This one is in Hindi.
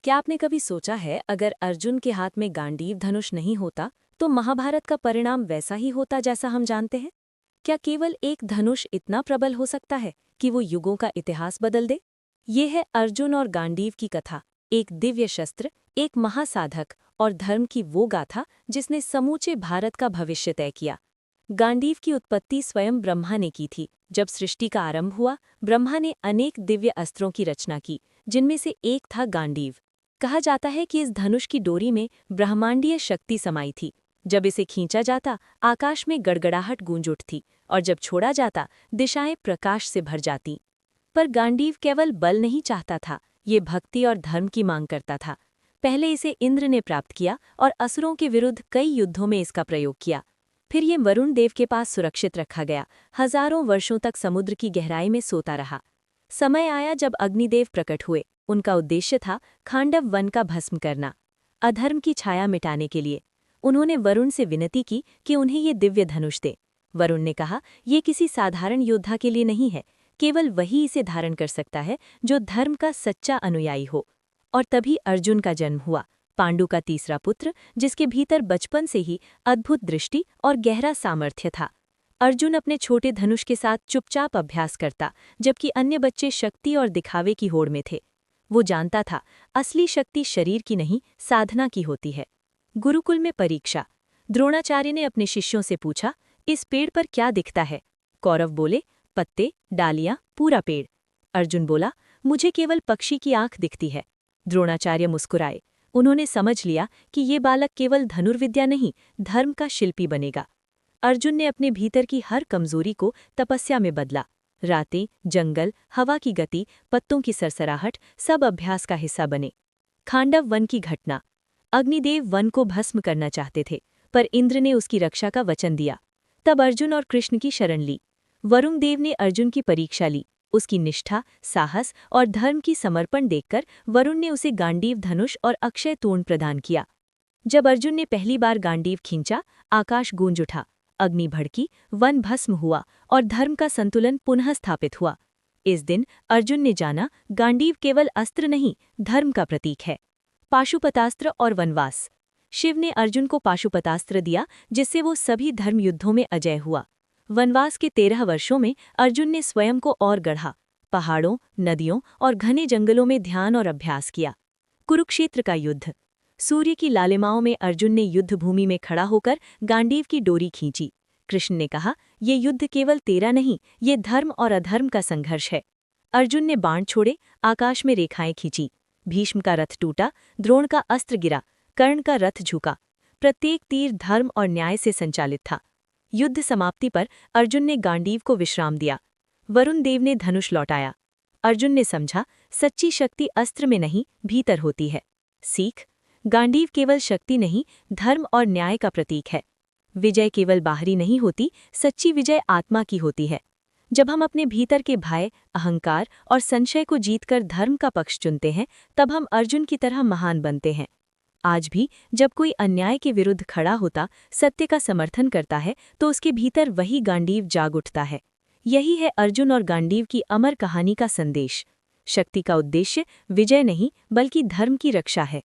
क्या आपने कभी सोचा है अगर अर्जुन के हाथ में गांडीव धनुष नहीं होता तो महाभारत का परिणाम वैसा ही होता जैसा हम जानते हैं? क्या केवल एक धनुष इतना प्रबल हो सकता है कि वो युगों का इतिहास बदल दे? ये है अर्जुन और गांडीव की कथा, एक दिव्य शस्त्र, एक महासाधक और धर्म की वो गाथा जिसने समूचे भारत का भविष्य तय किया। गांडीव की उत्पत्ति स्वयं ब्रह्मा ने की थी। जब सृष्टि का आरंभ हुआ, ब्रह्मा ने अनेक दिव्य अस्त्रों की रचना की, जिनमें से एक था गांडीव। कहा जाता है कि इस धनुष की डोरी में ब्रह्मांडीय शक्ति समाई थी। जब इसे खींचा जाता, आकाश में गड़गड़ाहट गूंज उठती और जब छोड़ा जाता, दिशाएं प्रकाश से भर जाती। पर गांडीव केवल बल नहीं चाहता था, ये भक्ति और धर्म की मांग करता था। पहले इसे इंद्र ने प्राप्त किया और असुरों के विरुद्ध कई युद्धों में इसका प्रयोग किया। फिर ये वरुण देव के पास सुरक्षित रखा गया, हजारों वर्षों तक समुद्र की गहराई में सोता रहा। समय आया जब अग्निदेव प्रकट हुए। उनका उद्देश्य था खांडव वन का भस्म करना, अधर्म की छाया मिटाने के लिए। उन्होंने वरुण से विनती की कि उन्हें ये दिव्य धनुष दे। वरुण ने कहा, ये किसी साधारण योद्धा के लिए नहीं है, केवल वही इसे धारण कर सकता है जो धर्म का सच्चा अनुयायी हो। और तभी अर्जुन का जन्म हुआ, पांडु का तीसरा पुत्र, जिसके भीतर बचपन से ही अद्भुत दृष्टि और गहरा सामर्थ्य था। अर्जुन अपने छोटे धनुष के साथ चुपचाप अभ्यास करता, जबकि अन्य बच्चे शक्ति और दिखावे की होड़ में थे। वो जानता था, असली शक्ति शरीर की नहीं, साधना की होती है। गुरुकुल में परीक्षा। द्रोणाचार्य ने अपने शिष्यों से पूछा, इस पेड़ पर क्या दिखता है? कौरव बोले, पत्ते, डालियां, पूरा पेड़। अर्जुन बोला, मुझे केवल पक्षी की आंख दिखती है। द्रोणाचार्य मुस्कुराए। उन्होंने समझ लिया कि ये बालक केवल धनुर्विद्या नहीं, धर्म का शिल्पी बनेगा। अर्जुन ने अपने भीतर की हर कमजोरी को तपस्या में बदला। रातें, जंगल, हवा की गति, पत्तों की सरसराहट, सब अभ्यास का हिस्सा बने। खांडव वन की घटना। अग्निदेव वन को भस्म करना चाहते थे, पर इंद्र ने उसकी रक्षा का वचन दिया। तब अर्जुन और कृष्ण की शरण ली। वरुण देव ने अर्जुन की परीक्षा ली। उसकी निष्ठा, साहस और धर्म की समर्पण देखकर वरुण ने उसे गांडीव धनुष और अक्षय तूर्ण प्रदान किया। जब अर्जुन ने पहली बार गांडीव खींचा, आकाश गूंज उठा, अग्नि भड़की, वन भस्म हुआ और धर्म का संतुलन पुनः स्थापित हुआ। इस दिन अर्जुन ने जाना, गांडीव केवल अस्त्र नहीं, धर्म का प्रतीक है। पाशुपतास्त्र और वनवास। शिव ने अर्जुन को पाशुपतास्त्र दिया, जिससे वो सभी धर्म युद्धों में अजय हुआ। वनवास के 13 वर्षों में अर्जुन ने स्वयं को और गढ़ा, पहाड़ों, नदियों और घने जंगलों में ध्यान और अभ्यास किया। कुरुक्षेत्र का युद्ध। सूर्य की लालिमाओं में अर्जुन ने युद्धभूमि में खड़ा होकर गांडीव की डोरी खींची। कृष्ण ने कहा, ये युद्ध केवल तेरा नहीं, ये धर्म और अधर्म का संघर्ष है। अर्जुन ने बाण छोड़े, आकाश में रेखाएं खींची। भीष्म का रथ टूटा, द्रोण का अस्त्र गिरा, कर्ण का रथ झुका। प्रत्येक तीर धर्म और न्याय से संचालित था। युद्ध समाप्ति पर अर्जुन ने गांडीव को विश्राम दिया। वरुण देव ने धनुष लौटाया। अर्जुन ने समझा, सच्ची शक्ति अस्त्र में नहीं, भीतर होती है। सीख। गांडीव केवल शक्ति नहीं, धर्म और न्याय का प्रतीक है। विजय केवल बाहरी नहीं होती, सच्ची विजय आत्मा की होती है। जब हम अपने भीतर के भय, अहंकार और संशय को जीतकर धर्म का पक्ष चुनते हैं, तब हम अर्जुन की तरह महान बनते हैं। आज भी जब कोई अन्याय के विरुद्ध खड़ा होता, सत्य का समर्थन करता है, तो उसके भीतर वही गांडीव जाग उठता है। यही है अर्जुन और गांडीव की अमर कहानी का संदेश। शक्ति का उद्देश्य विजय नहीं, बल्कि धर्म की रक्षा है।